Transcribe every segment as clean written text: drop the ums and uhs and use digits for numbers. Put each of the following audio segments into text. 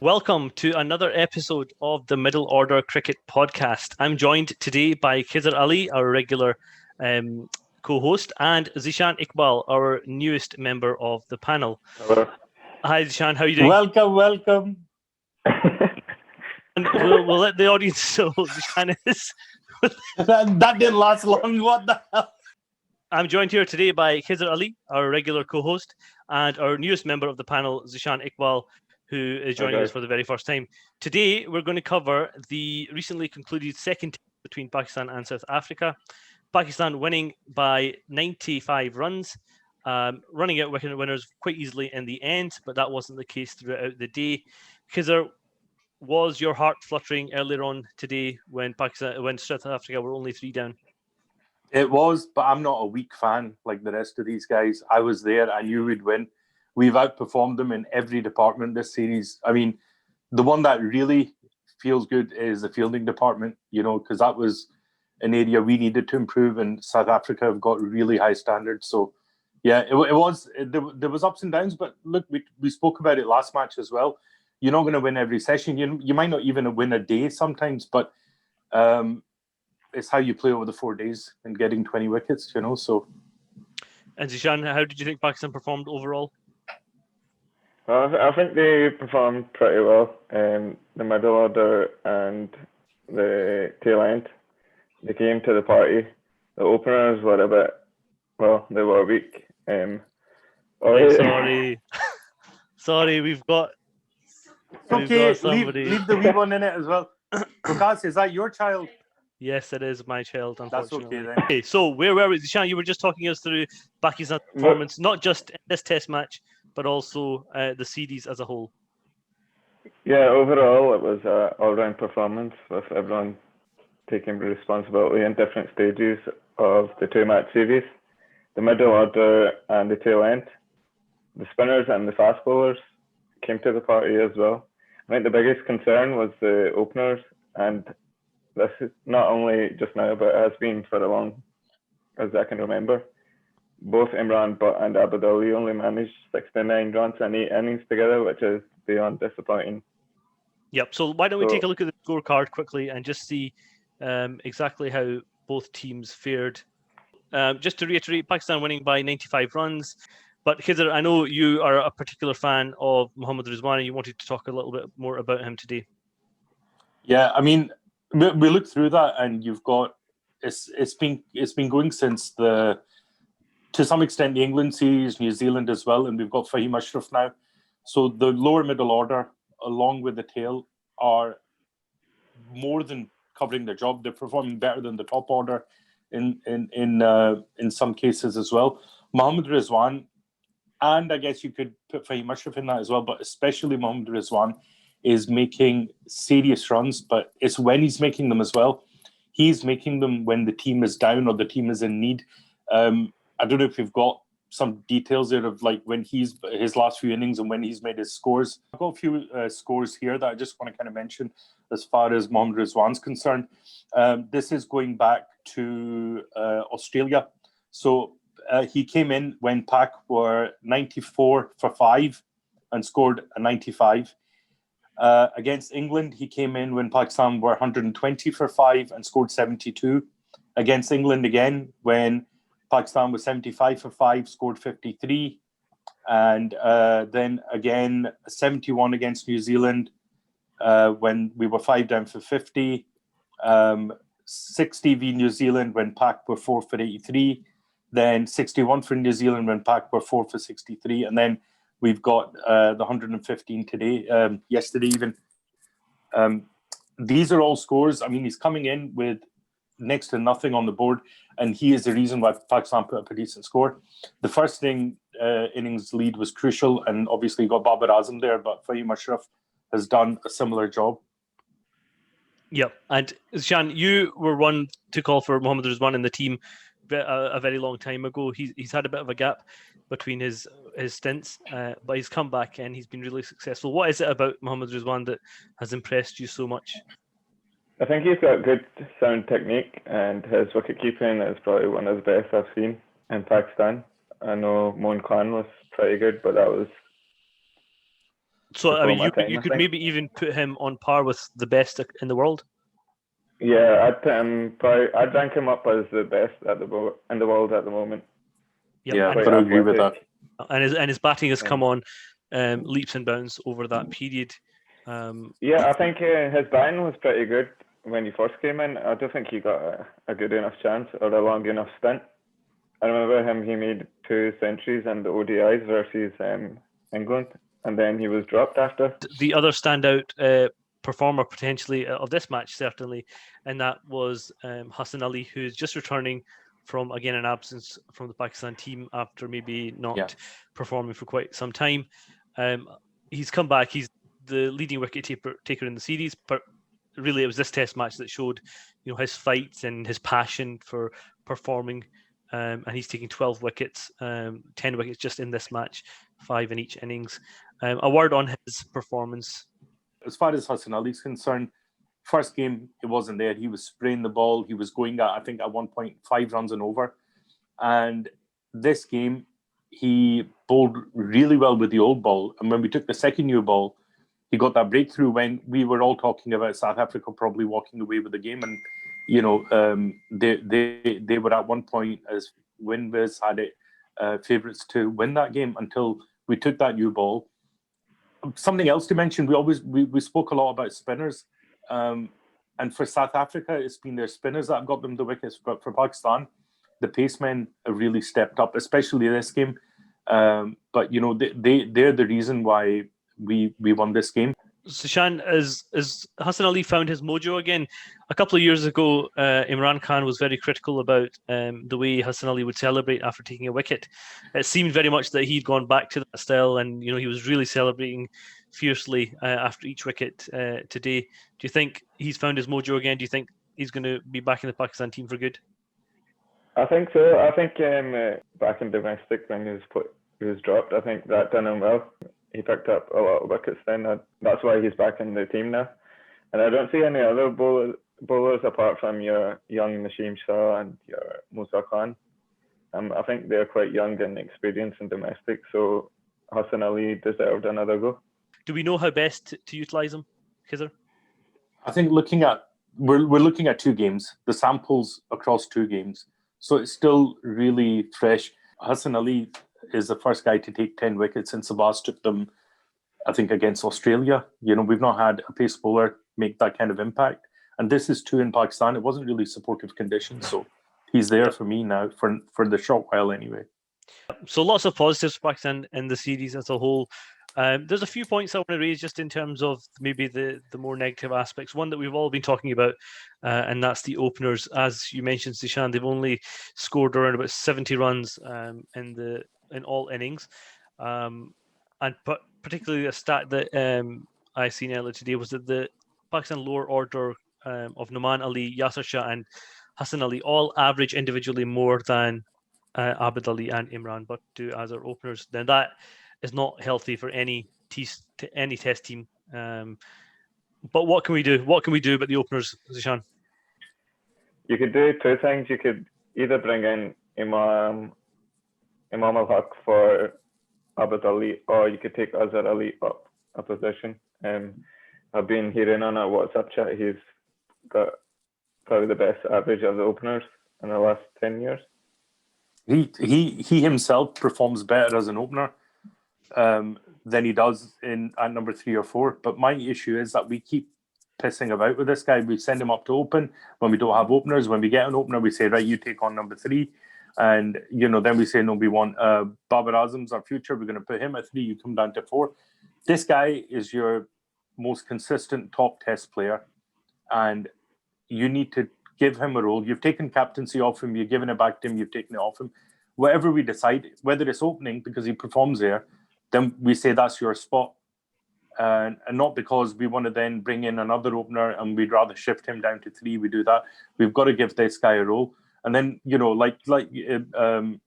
Welcome to another episode of the Middle Order Cricket Podcast. I'm joined today by Khizar Ali, our regular co-host, and Zishaan Iqbal, our newest member of the panel. Hello. Hi, Zishaan. How are you doing? Welcome. And we'll let the audience know Zishaan is. That didn't last long. What the hell? I'm joined here today by Khizar Ali, our regular co-host, and our newest member of the panel, Zishaan Iqbal, who is joining us for the very first time. Today, we're going to cover the recently concluded second test between Pakistan and South Africa. Pakistan winning by 95 runs, running out winners quite easily in the end, but that wasn't the case throughout the day. Khizar, was your heart fluttering earlier on today when South Africa were only 3 down? It was, but I'm not a weak fan like the rest of these guys. I was there. I knew we'd win. We've outperformed them in every department this series. I mean, the one that really feels good is the fielding department, because that was an area we needed to improve, and South Africa have got really high standards. So, yeah, there was ups and downs, but look, we spoke about it last match as well. You're not going to win every session. You might not even win a day sometimes, but it's how you play over the 4 days and getting 20 wickets, so. And Zishaan, how did you think Pakistan performed overall? I think they performed pretty well. The middle order and the tail end, they came to the party. The openers were they were weak. Sorry, we've got somebody. Leave the wee one in it as well. Waqas, is that your child? Yes, it is my child, unfortunately. That's okay then. Okay, so where were we? Zishaan, you were just talking us through Pakistan's performance, not just in this test match, but also the series as a whole. Yeah, overall it was an all-round performance with everyone taking responsibility in different stages of the 2-match series. The middle order and the tail end. The spinners and the fast bowlers came to the party as well. I think the biggest concern was the openers, and this is not only just now, but it has been for as long as I can remember. Both Imran and Abdul only managed 69 runs in 8 innings together, which is beyond disappointing. Yep, so why don't we take a look at the scorecard quickly and just see exactly how both teams fared. Just to reiterate, Pakistan winning by 95 runs. But Khizar, I know you are a particular fan of Mohammad Rizwan, and you wanted to talk a little bit more about him today. Yeah, I mean, we looked through that, and you've got it's been going since to some extent the England series, New Zealand as well, and we've got Fahim Ashraf now. So the lower middle order, along with the tail, are more than covering their job. They're performing better than the top order in some cases as well. Mohammad Rizwan, and I guess you could put Fahim Ashraf in that as well, but especially Mohammad Rizwan is making serious runs, but it's when he's making them as well. He's making them when the team is down or the team is in need. I don't know if you've got some details there of like when his last few innings and when he's made his scores. I've got a few scores here that I just want to kind of mention as far as Mohammad Rizwan's concerned. This is going back to Australia. So he came in when Pak were 94 for 5 and scored a 95. Against England, he came in when Pakistan were 120 for 5 and scored 72. Against England again, when Pakistan was 75 for 5, scored 53. And then again, 71 against New Zealand when we were 5 down for 50. 60 v New Zealand when Pak were 4 for 83. Then 61 for New Zealand when Pak were 4 for 63. And then we've got the 115 today, yesterday even. These are all scores. I mean, he's coming in with next to nothing on the board, and he is the reason why Pakistan put up a decent score. The first innings lead was crucial, and obviously got Babar Azam there, but Fahim Ashraf has done a similar job. Yep, and Zishaan, you were one to call for Mohammad Rizwan in the team a very long time ago. He's had a bit of a gap between his stints, but he's come back and he's been really successful. What is it about Mohammad Rizwan that has impressed you so much? I think he's got good sound technique, and his wicket keeping is probably one of the best I've seen in Pakistan. I know Moin Khan was pretty good, but that was So I mean, before my time, you I could think. maybe even put him on par with the best in the world. Yeah, I'd put him probably. I'd rank him up as the best in the world at the moment. Yep. Yeah, and, I've got to agree with that. and his batting has Yeah. come on leaps and bounds over that period. Yeah, I think his batting was pretty good when he first came in. I don't think he got a good enough chance or a long enough stint. I remember him, he made 2 centuries in the ODIs versus England, and then he was dropped after. The other standout performer potentially of this match, certainly, and that was Hussain Ali, who's just returning from, again, an absence from the Pakistan team after maybe not performing for quite some time. He's come back. He's the leading wicket taker in the series, but really it was this test match that showed, his fight and his passion for performing. And he's taking 12 wickets, 10 wickets just in this match, 5 in each innings. A word on his performance. As far as Hussain Ali is concerned, first game, he wasn't there. He was spraying the ball. He was going at, I think, at 1.5 runs and over. And this game, he bowled really well with the old ball. And when we took the second new ball, he got that breakthrough when we were all talking about South Africa probably walking away with the game. And, they were at one point, as WinWiz had it, favourites to win that game until we took that new ball. Something else to mention, we spoke a lot about spinners. And for South Africa, it's been their spinners that have got them the wickets. But for Pakistan, the pacemen have really stepped up, especially this game. But, they're the reason why we won this game. Zishaan, as Hussain Ali found his mojo again. A couple of years ago, Imran Khan was very critical about the way Hussain Ali would celebrate after taking a wicket. It seemed very much that he'd gone back to that style, and he was really celebrating fiercely after each wicket today. Do you think he's found his mojo again? Do you think he's going to be back in the Pakistan team for good? I think so. I think back in domestic when he was dropped, I think that done him well. He picked up a lot of wickets then. That's why he's back in the team now. And I don't see any other bowlers apart from your young Naseem Shah and your Musa Khan. I think they're quite young and experienced in domestic, so Hussain Ali deserved another go. Do we know how best to utilise him, Khizar? I think we're looking at 2 games, the samples across 2 games. So it's still really fresh. Hussain Ali is the first guy to take 10 wickets since Abbas took them, I think, against Australia. We've not had a pace bowler make that kind of impact. And this is 2 in Pakistan. It wasn't really supportive conditions. So he's there for me now for the short while anyway. So lots of positives for Pakistan in the series as a whole. There's a few points I want to raise just in terms of maybe the more negative aspects. One that we've all been talking about, and that's the openers. As you mentioned, Zishaan, they've only scored around about 70 runs in all innings. And particularly a stat that I seen earlier today was that the Pakistan lower order of Noman Ali, Yasir Shah and Hussain Ali all average individually more than Abid Ali and Imran Butt do as our openers. Then that is not healthy for any test team. But what can we do? What can we do about the openers, Zishaan? You could do 2 things. You could either bring in Imam al-Haq for Abid Ali, or you could take Azhar Ali up a position. I've been hearing on our WhatsApp chat, he's got probably the best average of the openers in the last 10 years. He himself performs better as an opener than he does at number 3 or 4. But my issue is that we keep pissing about with this guy. We send him up to open when we don't have openers. When we get an opener, we say, right, you take on number 3. And, then we say, no, we want Babar Azam's our future. We're going to put him at 3. You come down to 4. This guy is your most consistent top test player. And you need to give him a role. You've taken captaincy off him. You've given it back to him. You've taken it off him. Whatever we decide, whether it's opening because he performs there, then we say that's your spot. And not because we want to then bring in another opener and we'd rather shift him down to 3. We do that. We've got to give this guy a role. And then, Imam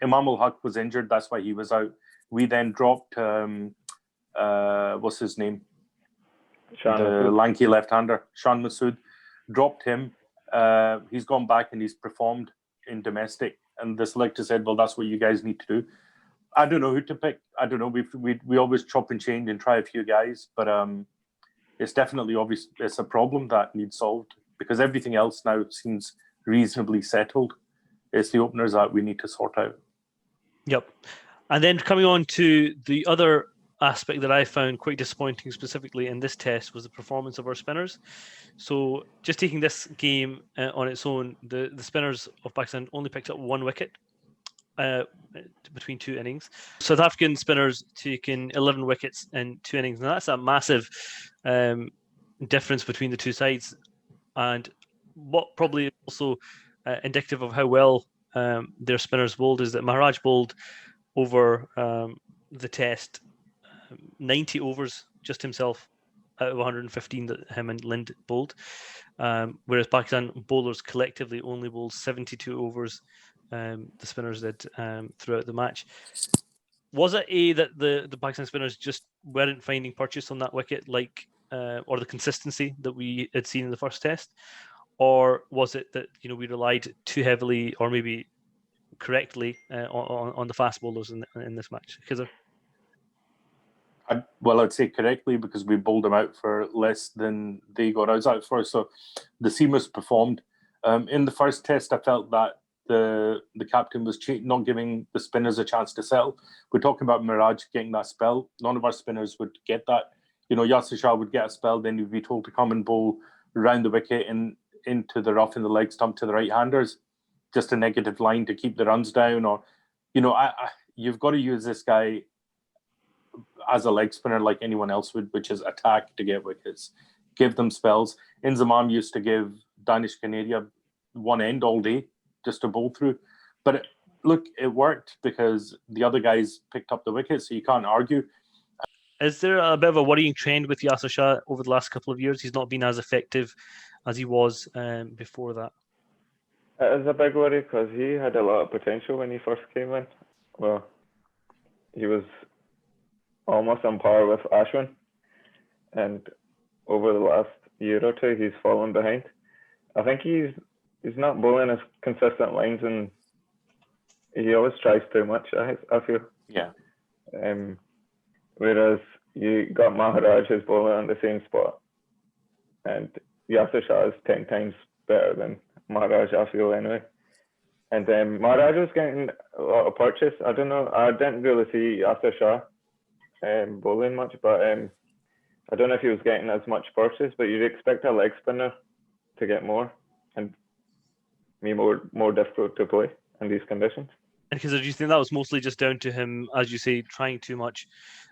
al-Haq was injured. That's why he was out. We then dropped, what's his name? The lanky left-hander, Shan Masood. Dropped him. He's gone back and he's performed in domestic. And the selector said, well, that's what you guys need to do. I don't know who to pick. I don't know. We always chop and change and try a few guys, but it's definitely obvious. It's a problem that needs solved because everything else now seems reasonably settled. It's the openers that we need to sort out. Yep. And then coming on to the other aspect that I found quite disappointing specifically in this test was the performance of our spinners. So just taking this game on its own, the spinners of Pakistan only picked up 1 wicket between 2 innings. South African spinners taking 11 wickets in 2 innings. Now that's a massive difference between the two sides, and what probably also indicative of how well their spinners bowled is that Maharaj bowled over the test 90 overs just himself out of 115 that him and Lind bowled, whereas Pakistan bowlers collectively only bowled 72 overs. The spinners did throughout the match. Was it that the Pakistan spinners just weren't finding purchase on that wicket, or the consistency that we had seen in the first test, or was it that we relied too heavily, or maybe correctly, on the fast bowlers in this match? Khizar? I'd say correctly because we bowled them out for less than they got us out for. So the seamers performed. In the first test, I felt that the captain was not giving the spinners a chance to settle. We're talking about Miraj getting that spell. None of our spinners would get that. Yasir Shah would get a spell, then you'd be told to come and bowl around the wicket and into the rough in the leg stump to the right-handers. Just a negative line to keep the runs down. Or, you've got to use this guy as a leg spinner like anyone else would, which is attack to get wickets. Give them spells. Inzamam used to give Danish Canaria one end all day just to bowl through. But it worked because the other guys picked up the wickets, so you can't argue. Is there a bit of a worrying trend with Yasir Shah over the last couple of years? He's not been as effective as he was before that. It is a big worry because he had a lot of potential when he first came in. Well, he was almost on par with Ashwin, and over the last year or two, he's fallen behind. I think he's not bowling as consistent lines, and he always tries too much. I feel. Yeah. Whereas you got Maharaj who's bowling on the same spot, and Yasir Shah is 10 times better than Maharaj, I feel, anyway. And Maharaj was getting a lot of purchase. I don't know. I didn't really see Yasir Shah bowling much, but I don't know if he was getting as much purchase, but you'd expect a leg spinner to get more and be more difficult to play in these conditions. And because do you think that was mostly just down to him, as you say, trying too much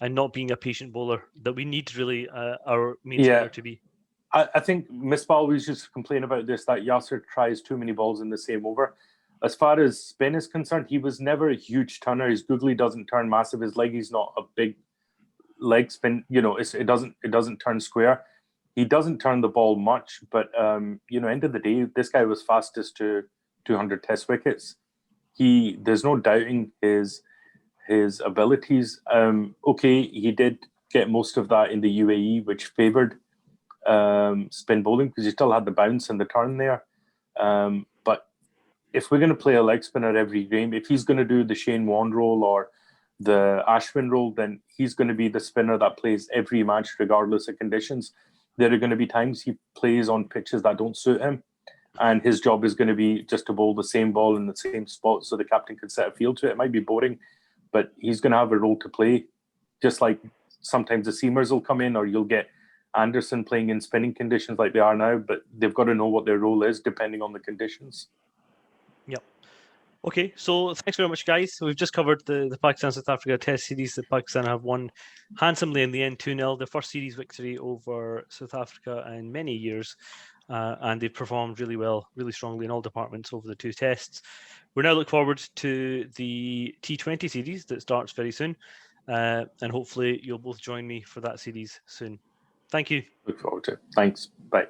and not being a patient bowler that we need really our main spinner to be? I think Misbah always used to complain about this, that Yasir tries too many balls in the same over. As far as spin is concerned, he was never a huge turner. His googly doesn't turn massive. His leggy's not a big leg spin. It doesn't turn square. He doesn't turn the ball much, but end of the day, this guy was fastest to 200 test wickets. There's no doubting his abilities. He did get most of that in the UAE, which favoured spin bowling because he still had the bounce and the turn there. But if we're going to play a leg spinner every game, if he's going to do the Shane Warne role or the Ashwin role, then he's going to be the spinner that plays every match regardless of conditions. There are going to be times he plays on pitches that don't suit him, and his job is going to be just to bowl the same ball in the same spot so the captain can set a field to it. It might be boring, but he's going to have a role to play. Just like sometimes the seamers will come in, or you'll get Anderson playing in spinning conditions like they are now, but they've got to know what their role is depending on the conditions. Yep. Okay, so thanks very much, guys. We've just covered the Pakistan-South Africa Test series that Pakistan have won handsomely in the end, 2-0, their first series victory over South Africa in many years, and they've performed really well, really strongly in all departments over the 2 tests. We now look forward to the T20 series that starts very soon, and hopefully you'll both join me for that series soon. Thank you. Look forward to it. Thanks. Bye.